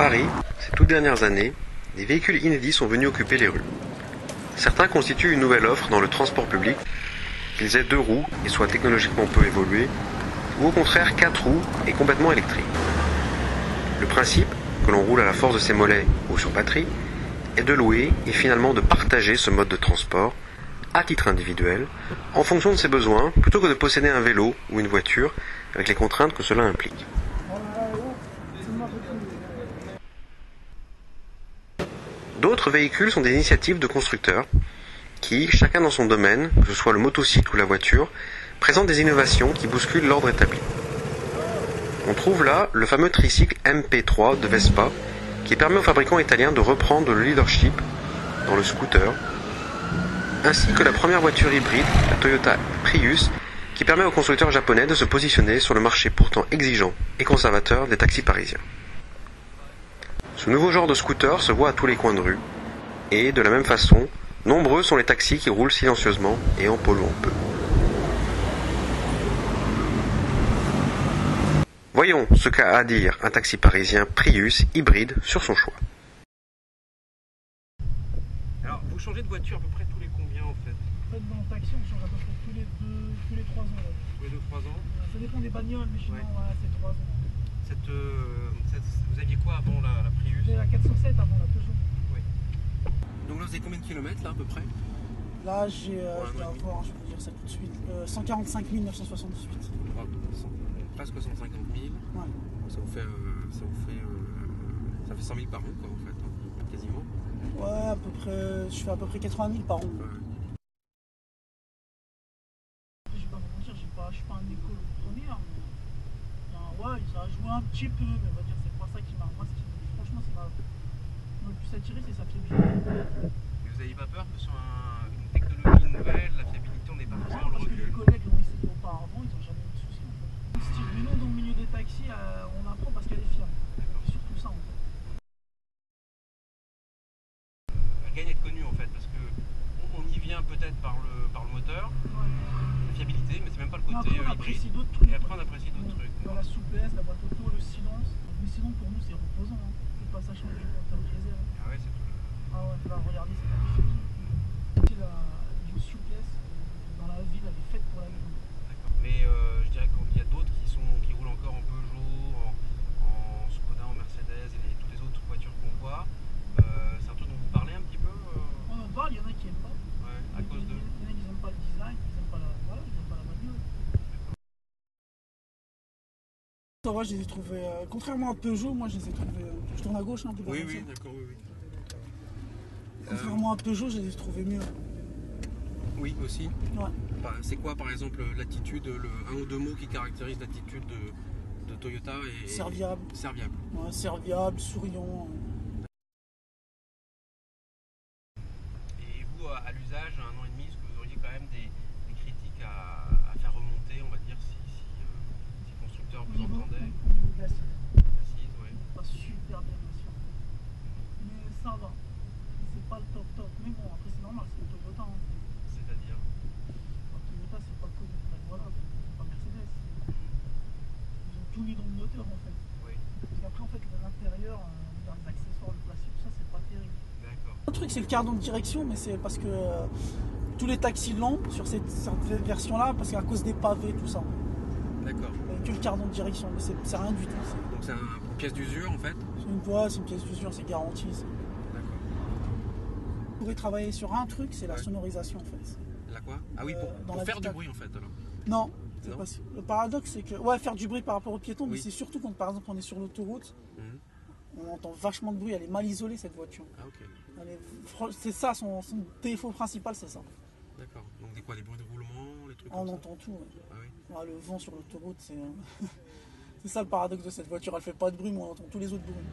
Paris, ces toutes dernières années, des véhicules inédits sont venus occuper les rues. Certains constituent une nouvelle offre dans le transport public, qu'ils aient 2 roues et soient technologiquement peu évolués, ou au contraire 4 roues et complètement électriques. Le principe, que l'on roule à la force de ses mollets ou sur batterie, est de louer et finalement de partager ce mode de transport, à titre individuel, en fonction de ses besoins, plutôt que de posséder un vélo ou une voiture, avec les contraintes que cela implique. D'autres véhicules sont des initiatives de constructeurs qui, chacun dans son domaine, que ce soit le motocycle ou la voiture, présentent des innovations qui bousculent l'ordre établi. On trouve là le fameux tricycle MP3 de Vespa, qui permet aux fabricants italiens de reprendre le leadership dans le scooter, ainsi que la première voiture hybride, la Toyota Prius, qui permet aux constructeurs japonais de se positionner sur le marché pourtant exigeant et conservateur des taxis parisiens. Ce nouveau genre de scooter se voit à tous les coins de rue, et de la même façon, nombreux sont les taxis qui roulent silencieusement et en polluant peu. Voyons ce qu'a à dire un taxi parisien Prius hybride sur son choix. Alors, vous changez de voiture à peu près tous les combien en fait? En fait, dans le taxi, on change à peu près tous les 3 ans. Là. Tous les 2-3 ans? Ça dépend des bagnoles, mais sinon, ouais, c'est 3 ans. Vous aviez quoi avant la Prius? J'ai la 407 avant la Peugeot. Oui. Donc là, vous avez combien de kilomètres là à peu près? Là, je vais avoir, je peux dire ça tout de suite, 145 978. Presque 150 000. Ouais. Ça fait 100 000 par an quoi en fait, hein, quasiment. Ouais, à peu près, je fais à peu près 80 000 par an. Ouais. Je vais pas vous mentir, je suis pas un écolo première, mais ouais, ça a joué un petit peu, mais on va dire c'est pas ça qui m'a. Moi, franchement, ça m'a le plus attiré, c'est sa fiabilité. Mais vous n'avez pas peur que sur une technologie nouvelle, la fiabilité, on n'est pas forcément le Parce que les recul? collègues l'ont essayé auparavant, ils n'ont jamais eu de soucis en fait. Style vélo dans le milieu des taxis, on apprend parce qu'elle est fiable. C'est surtout ça en fait. Elle gagne à être connue en fait, parce que on y vient peut-être par le moteur, la fiabilité, mais c'est même pas le côté Après, on hybride. apprécie d'autres trucs. Et après on apprécie d'autres trucs. Dans la souplesse, la boîte auto, le silence. Mais sinon pour nous c'est reposant. Hein. Le passage du compteur diesel. Ah ouais, c'est tout le... Ah ouais, là regardez, c'est magnifique. C'est une souplesse dans la ville, elle est faite pour la ville. D'accord. Mais je dirais qu'il y a d'autres qui roulent encore en Peugeot, en Skoda, en Mercedes et toutes les autres voitures qu'on voit. C'est un truc dont vous parlez un petit peu On en parle, il y en a qui n'aiment pas. Ouais, à cause de... Il y en a qui n'aiment pas le design, ils n'aiment pas la, voilà, ils n'aiment pas la bagnole. Ça va, je les ai trouvés, contrairement à Peugeot, moi je les ai trouvés, je tourne à gauche un peu. Oui, oui, d'accord, oui, oui. Contrairement à Peugeot, je les ai trouvés mieux. Oui, aussi. Ouais. C'est quoi par exemple l'attitude, un ou deux mots qui caractérisent l'attitude de Toyota et... Serviable. Serviable. Ouais, serviable, souriant. Et vous, à l'usage, à 1 an et demi, est-ce que vous auriez quand même des critiques à faire remonter, on va dire, si le constructeur vous entendait? Au niveau de l'assise. Assise, ouais. Pas super bien, bien sûr. Mais ça va. C'est pas le top top. Mais bon, après c'est normal, c'est le Toyota. Hein. C'est-à-dire? Toyota, c'est pas connu. Voilà, c'est pas Mercedes. Ils ont tout mis dans le moteur en fait. Oui. Parce qu'après, en fait, l'intérieur, dans les accessoires, le plastique, tout ça, c'est pas terrible. D'accord. Le truc, c'est le cardan de direction, mais c'est parce que tous les taxis l'ont sur cette version-là, parce qu'à cause des pavés, tout ça. D'accord. Que le cardan de direction, mais c'est rien du tout. Donc c'est une pièce d'usure en fait? C'est une voie, c'est une pièce d'usure, c'est garanti. D'accord. Vous pourrez travailler sur un truc, c'est la sonorisation en fait. La quoi? Ah oui, pour faire du bruit en fait alors? Non, c'est pas sûr. Le paradoxe, c'est que faire du bruit par rapport aux piétons, mais Oui. c'est surtout quand par exemple on est sur l'autoroute, on entend vachement de bruit, elle est mal isolée cette voiture. Ah ok. C'est ça, son défaut principal, c'est ça. D'accord. Donc des bruits de roulement, les trucs On comme ça? entend tout. Ouais. Ah oui. Le vent sur l'autoroute, c'est c'est ça le paradoxe de cette voiture, elle fait pas de bruit, mais on entend tous les autres bruits.